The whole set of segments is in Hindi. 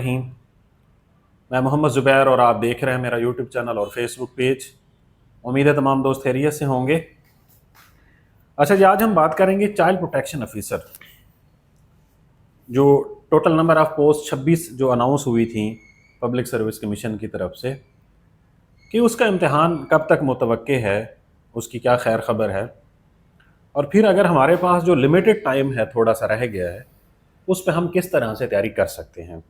रहीम। मैं मोहम्मद ज़ुबैर और आप देख रहे हैं मेरा यूट्यूब चैनल और फेसबुक पेज। उम्मीद है तमाम दोस्त खैरियत से होंगे। अच्छा जी, आज हम बात करेंगे चाइल्ड प्रोटेक्शन ऑफिसर। जो टोटल नंबर ऑफ पोस्ट 26 जो अनाउंस हुई थी पब्लिक सर्विस कमीशन की तरफ से कि उसका इम्तिहान कब तक मुतवक्के है, उसकी क्या खैर खबर है, और फिर अगर हमारे पास जो लिमिटेड टाइम है थोड़ा सा रह गया है उस पर हम किस तरह से तैयारी कर सकते हैं।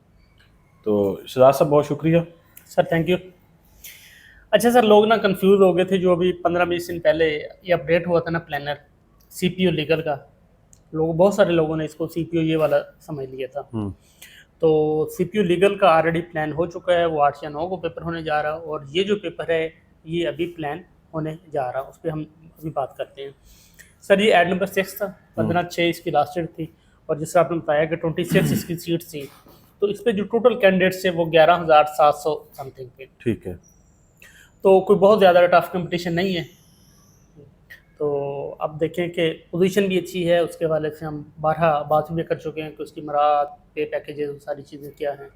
तो शहजाद साहब बहुत शुक्रिया। Sir thank you. अच्छा सर, लोग ना कंफ्यूज हो गए थे जो अभी 15-20 दिन पहले ये अपडेट हुआ था ना प्लानर सीपीयू लीगल का। बहुत सारे लोगों ने इसको सीपीयू ये वाला समझ लिया था। तो सीपीयू लीगल का ऑलरेडी प्लान हो चुका है, वो 8 या 9 को पेपर होने जा रहा है, और ये जो पेपर है ये अभी प्लान होने जा रहा है, उस पर हम अभी बात करते हैं। सर ये ऐड नंबर 6 था, 15/6 इसकी लास्ट डेट थी, और जिस तरह आपने बताया कि 26 इसकी सीट थी, तो इस पे जो टोटल कैंडिडेट्स थे वो 11,700 समथिंग पे। ठीक है। तो कोई बहुत ज़्यादा टफ कंपटीशन नहीं है। तो अब देखें कि पोजीशन भी अच्छी है, उसके हवाले से हम 12 बात भी कर चुके हैं कि उसकी मराहत, पे पैकेजेस, सारी चीज़ें क्या हैं।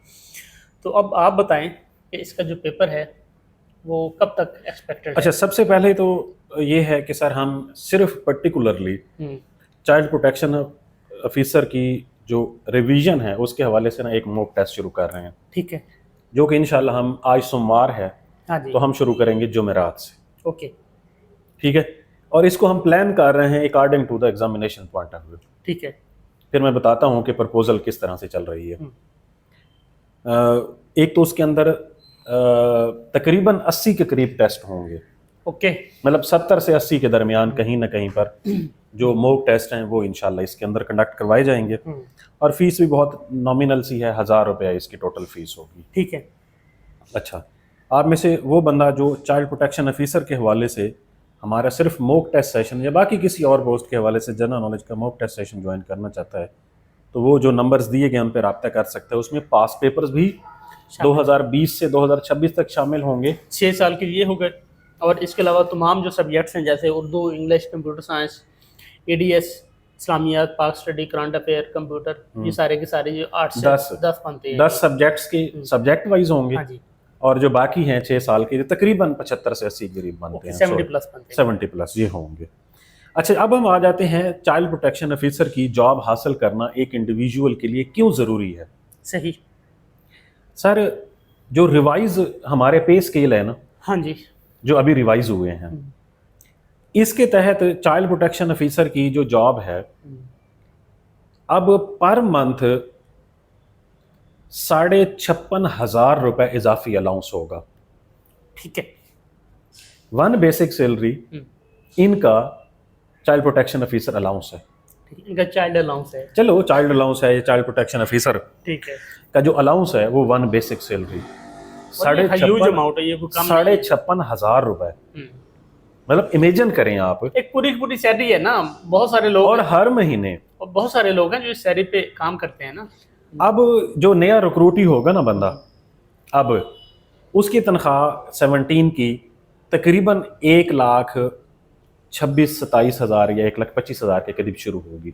तो अब आप बताएं कि इसका जो पेपर है वो कब तक एक्सपेक्टेड अच्छा, है। सबसे पहले तो ये है कि सर हम सिर्फ पर्टिकुलरली चाइल्ड प्रोटेक्शन ऑफिसर की जो रिवीजन है उसके हवाले से ना एक मॉक टेस्ट शुरू कर रहे हैं। ठीक है। जो कि इंशाल्लाह हम आज सोमवार है हाँ जी। तो हम शुरू करेंगे जुमेरात से। ओके। ठीक है। और इसको हम प्लान कर रहे हैं according to the examination point of view. ठीक है। फिर मैं बताता हूँ कि प्रपोजल किस तरह से चल रही है। एक तो उसके अंदर तकरीबन 80 के करीब टेस्ट होंगे। ओके। मतलब 70 से 80 के दरमियान कहीं ना कहीं पर जो मॉक टेस्ट हैं वो इंशाल्लाह इसके अंदर कंडक्ट करवाए जाएंगे। और फीस भी बहुत नॉमिनल सी है, 1000 रुपया इसकी टोटल फीस होगी। ठीक है। अच्छा, आप में से वो बंदा जो चाइल्ड प्रोटेक्शन ऑफिसर के हवाले से हमारा सिर्फ मॉक टेस्ट सेशन या बाकी किसी और पोस्ट के हवाले से जनरल नॉलेज का मॉक टेस्ट सेशन ज्वाइन करना चाहता है तो वो जो नंबर्स दिए गए उन पर रब्ता कर सकता है। उसमें पास पेपर्स भी 2020 से 2026 तक शामिल होंगे। 6 साल के लिए हो गए, और इसके अलावा तमाम जो सब्जेक्ट्स हैं जैसे Urdu, English, computer science, ADS, इस्लामियात, Pak study, current affair, computer, ये सारे के सारे जो 8 से 10 बनते हैं। 10 सब्जेक्ट्स के सब्जेक्ट वाइज होंगे। हाँ जी। और जो बाकी हैं 6 साल के तकरीबन 75 से 80 करीब बनते हैं। 70 प्लस बनते हैं। 70 प्लस ये होंगे। अच्छा, अब हम आ जाते हैं चाइल्ड प्रोटेक्शन ऑफिसर की जॉब हासिल करना एक इंडिविजुअल के लिए क्यों ज़रूरी है। सही। सर, जो रिवाइज हमारे पे स्केल है ना, हाँ जी, जो अभी रिवाइज हुए हैं, इसके तहत चाइल्ड प्रोटेक्शन ऑफिसर की जो जॉब है अब पर मंथ 56,500 रुपए इजाफी अलाउंस होगा। ठीक है। 1 बेसिक सैलरी इनका चाइल्ड प्रोटेक्शन ऑफिसर अलाउंस है। इनका चाइल्ड अलाउंस है। चलो, चाइल्ड अलाउंस है, चाइल्ड प्रोटेक्शन ऑफिसर ठीक है। का जो अलाउंस है वो 1 बेसिक सैलरी ह्यूज अमाउंट है, ये कोई कम नहीं है। 56,500 रुपए। मतलब इमेजिन करें आप, एक पूरी सैलरी है ना। बहुत सारे लोग और हर महीने, और बहुत सारे लोग हैं जो इस सैलरी पे काम करते हैं ना। अब जो नया रिक्रूटी होगा ना बंदा, अब उसकी तनख्वाह 17 की तकरीबन 1,26,000-27,000 या 1,25,000 के करीब शुरू होगी।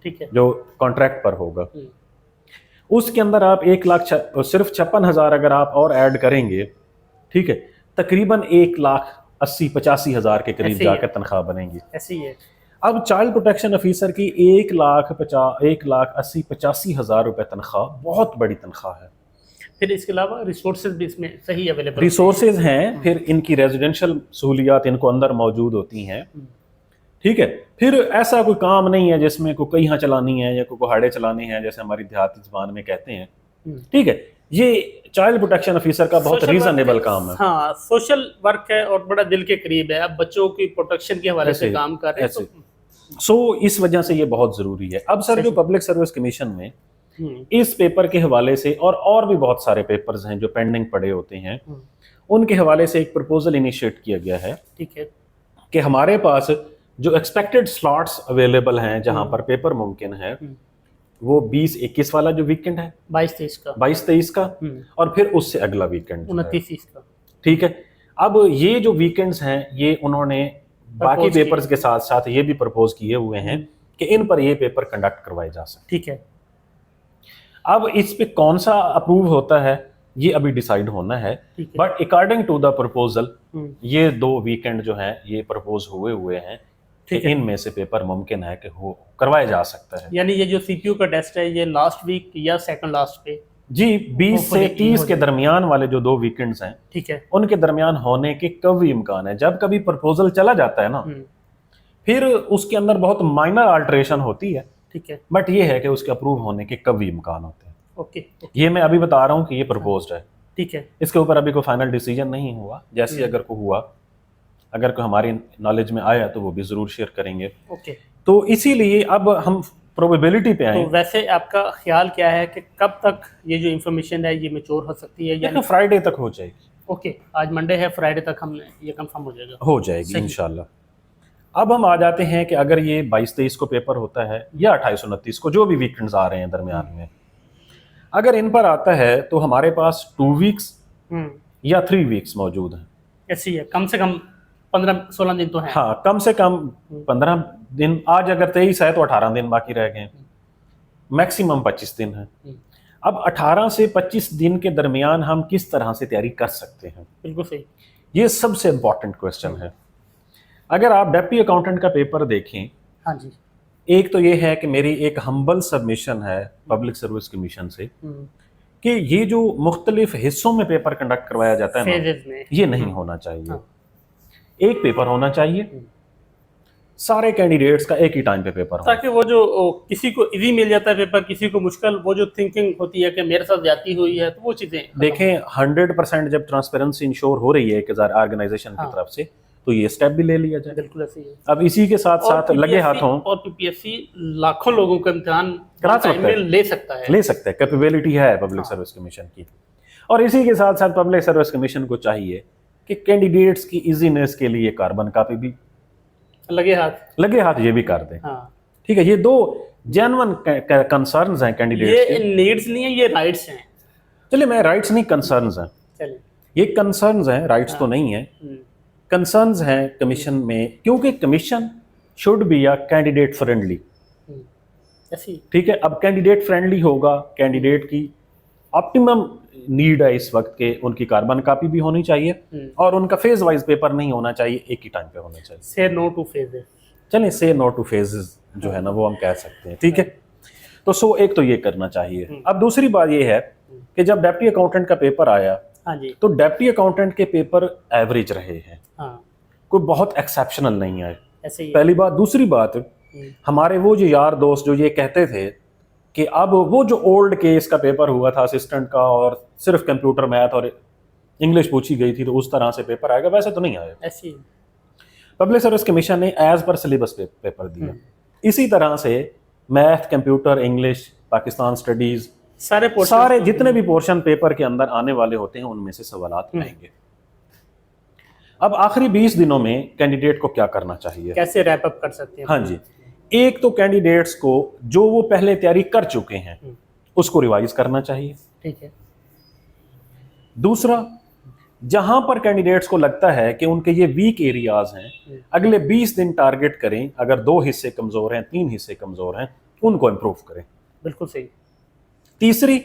ठीक है। जो कॉन्ट्रैक्ट पर होगा उसके अंदर आप 1 लाख सिर्फ 56,000 अगर आप और ऐड करेंगे, ठीक है, तकरीबन 1,80,000-85,000 के करीब जाकर तनख्वाह बनेगी। ऐसी है। अब चाइल्ड प्रोटेक्शन ऑफिसर की 1,80,000-85,000 रुपए तनख्वाह बहुत बड़ी तनख्वाह है। फिर इसके अलावा रिसोर्सेज भी इसमें सही अवेलेबल रिसोर्सेज हैं, फिर इनकी रेजिडेंशियल सहूलियात इनको अंदर मौजूद होती हैं। ठीक है। फिर ऐसा कोई काम नहीं है जिसमें कोई कहीं चलानी है या कोई कुहाड़े चलाने हैं, जैसे हमारी देहाती जुबान में कहते हैं। ठीक है, ये चाइल्ड प्रोटेक्शन ऑफिसर का बहुत रीजनेबल काम है। हाँ, सोशल वर्क है और बड़ा दिल के करीब है। अब बच्चों की प्रोटेक्शन के हवाले से काम कर रहे हैं, सो इस वजह से ये बहुत जरूरी है। अब सर, जो पब्लिक सर्विस कमीशन में इस पेपर के हवाले से और भी बहुत सारे पेपर्स हैं जो पेंडिंग पड़े होते हैं, उनके हवाले से एक प्रपोजल इनिशिएट किया गया है। ठीक है। कि हमारे पास जो एक्सपेक्टेड स्लॉट्स अवेलेबल हैं जहां पर पेपर मुमकिन है वो 20-21 वाला जो वीकेंड है, 22-23 का, और फिर उससे अगला वीकेंड 29 का। ठीक है। अब ये जो वीकेंड्स हैं ये उन्होंने बाकी पेपर्स के साथ साथ ये भी प्रपोज किए हुए हैं कि इन पर ये पेपर कंडक्ट करवाए जा सकते। ठीक है। अब इस पे कौन सा अप्रूव होता है ये अभी डिसाइड होना है, ठीक है। But according to the proposal hmm, ये 2 वीकेंड जो हैं ये प्रपोज हुए हैं कि ठीक है। इनमें से पेपर मुमकिन है कि हो करवाया जा सकता है। यानी ये जो सीपीयू का टेस्ट है ये लास्ट वीक या सेकंड लास्ट पे? जी 20 से Hopefully 30 हो के जाए। दरमियान वाले जो 2 वीकेंड्स हैं ठीक है। उनके दरमियान होने के कभी इम्कान है। जब कभी प्रपोजल चला जाता है ना हम्म, फिर उसके अंदर बहुत माइनर अल्टरेशन होती है, ठीक है। बट ये है कि उसके अप्रूव होने के कभी इम्कान होते हैं। ओके, ये मैं अभी बता रहा हूँ कि ये प्रपोज्ड है, ठीक है। इसके ऊपर अभी कोई फाइनल डिसीजन नहीं हुआ। जैसे अगर को हुआ, अगर को हमारी नॉलेज में आया तो वो भी जरूर शेयर करेंगे। ओके, तो इसीलिए अब हम प्रोबेबिलिटी पे तो आए। वैसे आपका ख्याल क्या है कि कब तक ये जो इन्फॉर्मेशन है ये मैच्योर हो सकती है? यानी यानी फ्राइडे तक हो जाएगी, ओके, आज मंडे है, फ्राइडे तक हम ये कंफर्म हो जाएगा। हो जाएगी सही। इंशाल्लाह। अब हम आ जाते हैं कि अगर ये 22-23 को पेपर होता है या 28-29 को, जो भी वीकेंड्स आ रहे हैं दरमियान में, अगर इन पर आता है तो हमारे पास 2 वीक्स या 3 वीक्स मौजूद हैं। ऐसी है, कम से कम 15-16 दिन तो है। हाँ, कम से कम 15 दिन। आज अगर 23 है तो 18 दिन बाकी रह गए, मैक्सिमम 25 दिन है। अब 18 से 25 दिन के दरमियान हम किस तरह से तैयारी कर सकते हैं, बिल्कुल सही। ये सबसे इंपॉर्टेंट क्वेश्चन है। अगर आप डेप्टी अकाउंटेंट का पेपर देखें, हाँ जी। एक तो ये है कि मेरी एक हम्बल सबमिशन है पब्लिक सर्विस कमीशन से कि ये जो मुख्तलिफ हिस्सों में पेपर कंडक्ट करवाया जाता है ना, फेजेस में ये नहीं होना चाहिए। हाँ। एक पेपर होना चाहिए, सारे कैंडिडेट्स का एक ही टाइम पे पेपर हो, ताकि वो जो किसी को इजी मिल जाता है पेपर, किसी को मुश्किल, वो जो थिंकिंग होती है कि मेरे साथ ज्यादती हुई है, तो वो चीजें देखें 100% जब ट्रांसपेरेंसी इंश्योर हो रही है एक ऑर्गेनाइजेशन की हाँ। तरफ से, तो ये स्टेप भी ले लिया जाए। बिल्कुल ऐसी है। अब इसी के साथ साथ लगे हाथों और पीपीएससी लाखों लोगों का इम्तिहान करा टाइम सकता है, में ले सकता है। ले सकते हैं, कैपेबिलिटी है पब्लिक सर्विस कमीशन की। और इसी के साथ साथ पब्लिक सर्विस कमीशन को चाहिए कि कैंडिडेट्स की इजीनेस के लिए कार्बन कॉपी भी लगे हाथ ये भी कर दें। हाँ। ठीक है, ये 2 जेन्युइन कंसर्न्स हैं कैंडिडेट्स ये के। नीड्स नहीं है, ये राइट्स हैं। चलिए, मैं राइट्स नहीं, कंसर्न्स हैं। चलिए। ये कंसर्न्स हैं, राइट्स तो नहीं है, कंसर्न्स हैं कमीशन में, क्योंकि commission should be a candidate friendly. ऐसी। ठीक है, अब कैंडिडेट फ्रेंडली होगा, कैंडिडेट की ऑप्टिमम नीड है इस वक्त के उनकी कार्बन कॉपी भी होनी चाहिए और उनका फेज वाइज पेपर नहीं होना चाहिए, एक ही टाइम पे होना चाहिए। से नो टू फेजेस। चलिए, से नो टू फेजेस जो है ना वो हम कह सकते हैं। ठीक है, तो एक तो ये करना चाहिए। अब दूसरी बात ये है कि जब डेप्टी अकाउंटेंट का पेपर आया, हाँ जी। तो डेप्टी अकाउंटेंट के पेपर एवरेज रहे हैं, हाँ। कोई बहुत एक्सेप्शनल नहीं आए। ऐसे ही है। पहली बात। दूसरी बात, हमारे वो जो यार दोस्त जो ये कहते थे कि अब वो जो ओल्ड केस का पेपर हुआ था असिस्टेंट का और सिर्फ कंप्यूटर मैथ और इंग्लिश पूछी गई थी तो उस तरह से पेपर आएगा, वैसे तो नहीं आया। ऐसी ही। पब्लिक सर्विस कमीशन ने एज पर सिलेबस पेपर दिया। इसी तरह से math, computer, English, Pakistan studies, सारे जितने भी पोर्शन पेपर के अंदर आने वाले होते हैं उनमें से सवालात आएंगे। अब आखिरी 20 दिनों में कैंडिडेट को क्या करना चाहिए, कैसे रैप अप कर सकते हैं? हाँ जी। एक तो कैंडिडेट्स को जो वो पहले तैयारी कर चुके हैं उसको रिवाइज करना चाहिए। ठीक है। दूसरा, जहां पर कैंडिडेट्स को लगता है कि उनके ये वीक एरियाज हैं, अगले 20 दिन टारगेट करें। अगर 2 हिस्से कमजोर हैं, 3 हिस्से कमजोर हैं, उनको इंप्रूव करें। बिल्कुल सही। तीसरी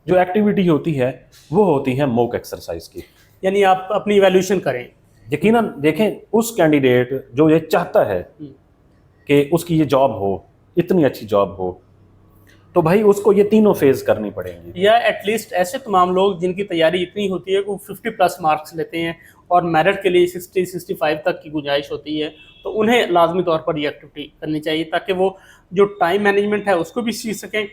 जो एक्टिविटी होती है वो होती है मॉक एक्सरसाइज की, यानी आप अपनी इवैल्यूएशन करें। यकीनन देखें उस कैंडिडेट जो ये चाहता है कि उसकी ये जॉब हो, इतनी अच्छी जॉब हो, तो भाई उसको ये तीनों फेज करनी पड़ेंगी। या एटलीस्ट ऐसे तमाम लोग जिनकी तैयारी इतनी होती है कि वो 50+ मार्क्स लेते हैं और मेरिट के लिए 60-65 तक की गुंजाइश होती है, तो उन्हें लाजमी तौर पर ये एक्टिविटी करनी चाहिए ताकि वो जो टाइम मैनेजमेंट है उसको भी सीख सकें,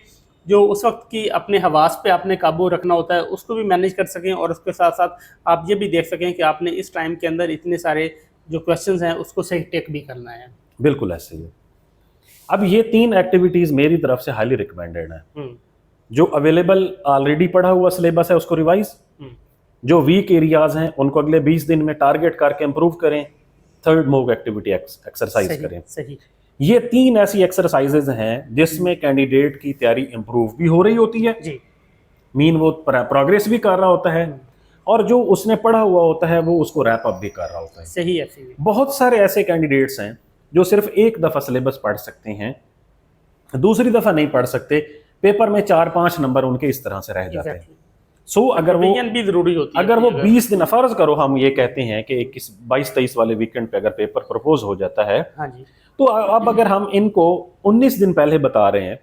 जो उस वक्त की अपने हवास पे आपने काबू रखना होता है उसको भी मैनेज कर सकें, और उसके साथ साथ आप ये भी देख सकें कि आपने इस टाइम के अंदर इतने सारे जो क्वेश्चंस हैं उसको सही टेक भी करना है। बिल्कुल ऐसे ही। अब ये 3 एक्टिविटीज मेरी तरफ से हाईली रिकमेंडेड है। जो अवेलेबल ऑलरेडी पढ़ा हुआ सिलेबस है उसको रिवाइज, जो वीक एरियाज हैं उनको अगले 20 दिन में टारगेट करके इंप्रूव करें। थर्ड, मॉक एक्टिविटी एक्सरसाइज करें। सही। ये 3 ऐसी एक्सरसाइजेज हैं जिसमें कैंडिडेट की तैयारी इंप्रूव भी हो रही होती है जी, मीन वो प्रोग्रेस भी कर रहा होता है, और जो उसने पढ़ा हुआ होता है वो उसको रैप अप भी कर रहा होता है। सही है। सही। बहुत सारे ऐसे कैंडिडेट्स हैं जो सिर्फ एक दफ़ा सिलेबस पढ़ सकते हैं, दूसरी दफ़ा नहीं पढ़ सकते, पेपर में 4-5 नंबर उनके इस तरह से रह जाते हैं। Exactly. सो अगर वो Opinion भी जरूरी होती है अगर वो अपनी 20 दिन, फर्ज करो हम ये कहते हैं कि 22-23 वाले वीकेंड पे अगर पेपर प्रपोज हो जाता है, जगह। हाँ जी। तो अब अगर हम इनको 19 दिन पहले बता रहे हैं,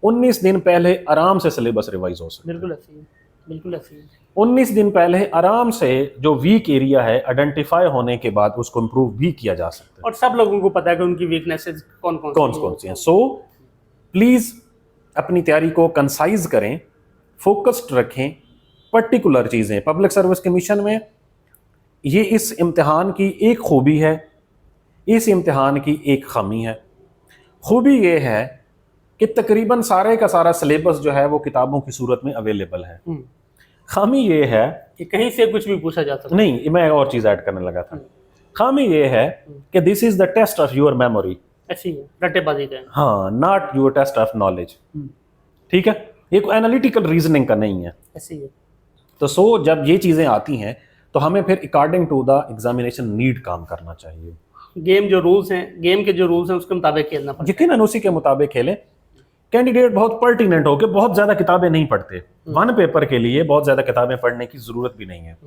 19 दिन पहले आराम से सिलेबस रिवाइज हो सकता है। बिल्कुल ऐसी है, बिल्कुल ऐसी है। 19 दिन पहले आराम से जो वीक एरिया है आइडेंटिफाई होने के बाद उसको इम्प्रूव भी किया जा सकता है। और सब लोगों को पता है कि उनकी वीकनेसेस कौन कौन सी हैं। सो प्लीज अपनी तैयारी को कंसाइज करें, फोकस्ड रखें, पर्टिकुलर चीजें। पब्लिक सर्विस कमीशन में ये इस इम्तिहान की एक खूबी है, इस इम्तिहान की एक खामी है। खूबी ये है कि तकरीबन सारे का सारा सिलेबस जो है वो किताबों की सूरत में अवेलेबल है। खामी ये है कि कहीं से कुछ भी पूछा जा सकता है। नहीं, मैं और चीज ऐड करने लगा था। खामी ये है कि this is the test of your memory. ऐसी है, रट्टेबाजी का है। हाँ, not your test of knowledge. ठीक है, ये कोई एनालिटिकल रीजनिंग का नहीं है। ऐसी है। तो सो जब ये चीजें आती हैं तो हमें फिर according to the examination need काम करना चाहिए। गेम जो रूल्स हैं, गेम के जो रूल्स हैं उसके मुताबिक खेलना पड़ता यकीनन उसी के मुताबिक खेलें। कैंडिडेट बहुत पर्टिनेंट हो के बहुत ज्यादा किताबें नहीं पढ़ते, वन पेपर के लिए बहुत ज्यादा किताबें पढ़ने की जरूरत भी नहीं है।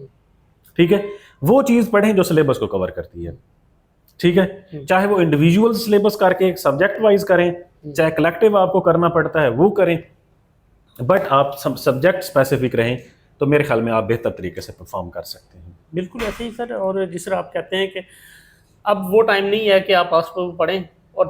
ठीक है, वो चीज पढ़ें जो सिलेबस को कवर करती है। ठीक है, चाहे वो इंडिविजुअल सिलेबस करके सब्जेक्ट वाइज करें, चाहे कलेक्टिव आपको करना पड़ता है वो करें, बट आप सब्जेक्ट स्पेसिफिक रहें तो मेरे ख्याल में आप बेहतर तरीके से परफॉर्म कर सकते हैं। बिल्कुल ऐसे ही सर। और जिस तरह आप कहते हैं कि अब वो टाइम नहीं है कि आप पास पेपर पढ़ें और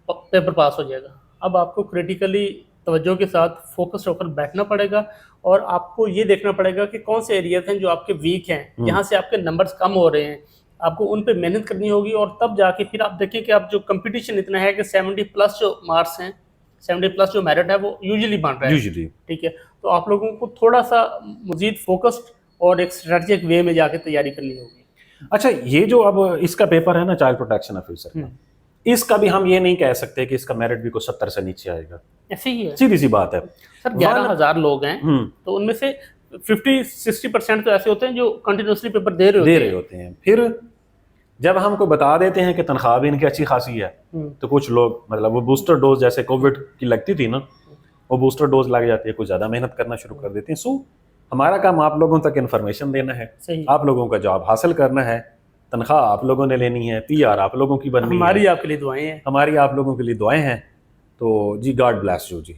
पेपर पास हो जाएगा। अब आपको क्रिटिकली तवज्जो के साथ फोकस होकर बैठना पड़ेगा और आपको ये देखना पड़ेगा कि कौन से एरियाज हैं जो आपके वीक हैं, जहाँ से आपके नंबर्स कम हो रहे हैं। आपको उन पे मेहनत करनी होगी और तब जाके फिर आप देखें कि आप जो कंपटीशन इतना है कि 70+ जो मार्क्स हैं, 70+ जो मेरिट है वो यूजुअली बन रहा है यूजुअली। ठीक है, तो आप लोगों को थोड़ा सा मजीद फोकस्ड और एक स्ट्रेटजिक वे में जाके तैयारी करनी होगी। अच्छा, ये जो अब इसका पेपर है ना चाइल्ड प्रोटेक्शन ऑफिसर का, इसका भी हम ये नहीं कह सकते कि इसका मेरिट भी कुछ 70 से नीचे आएगा। ऐसे ही है सीधी सी बात है सर। 11,000 लोग हैं तो उनमें से 50-60% तो ऐसे होते हैं जो कंटिन्यूसली पेपर दे रहे होते हैं। फिर जब हमको बता देते हैं कि तनख्वाह भी इनकी अच्छी खासी है, तो कुछ लोग मतलब वो बूस्टर डोज जैसे कोविड की लगती थी ना, वो बूस्टर डोज लग जाती है, कुछ ज़्यादा मेहनत करना शुरू कर देते हैं। सो हमारा काम आप लोगों तक इन्फॉर्मेशन देना है, आप लोगों का जॉब हासिल करना है, तनख्वाह आप लोगों ने लेनी है, PR आप लोगों की बननी है, हमारी आपके लिए दुआएं हैं, हमारी आप लोगों के लिए दुआएं हैं। तो जी, गॉड ब्लेस यू जी।